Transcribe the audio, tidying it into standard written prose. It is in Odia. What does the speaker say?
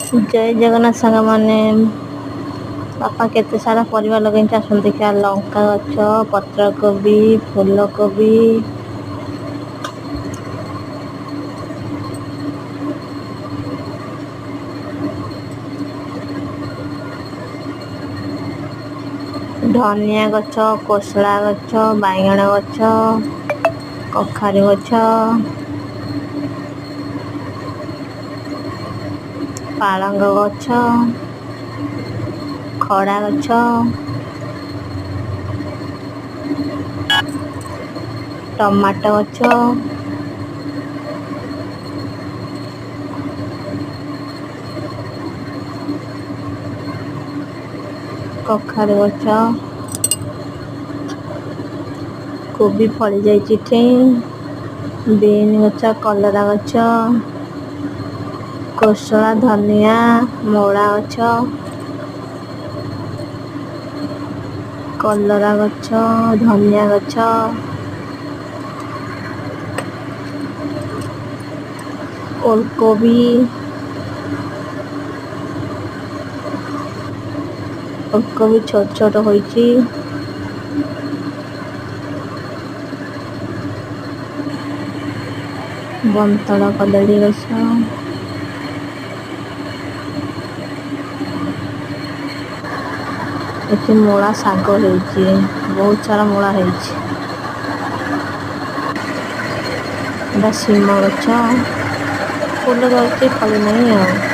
जय जगन्नाथ साଙ୍ଗ ମାନେ ବାପା କେତେ ସାରା ପରିବା ଲଗେଇକି ଆସନ୍ତି ଦେଖିଆ ଲଙ୍କା ଗଛ ପତ୍ରକୋବି ଫୁଲକୋବି ଧନିଆ ଗଛ କୋଶଳା ଗଛ ବାଇଗଣ ଗଛ କଖାରୁ ଗଛ ପାଳଙ୍ଗ ଗଛ ଖଡ଼ା ଗଛ ଟମାଟୋ ଗଛ କଖାରୁ ଗଛ କୋବି ଫଳି ଯାଇଛି ଏଠି ବିନ୍ ଗଛ କଲରା ଗଛ କୋଶଳା ଧନିଆ ମୂଳା ଗଛ କଲରା ଗଛ ଧନିଆ ଗଛ ଓଲକୋବି ଓଲକୋବି ଛୋଟ ଛୋଟ ହୋଇଛି ବନ୍ତଳ କଦଳୀ ଗଛ ଏଠି ମୂଳା ଶାଗ ହେଇଛି ବହୁତ ସାରା ମୂଳା ହେଇଛି ଏଟା ଶିମ ଗଛ ଫୁଲ ଧରିଛି ଫଳି ନାହିଁ ଆଉ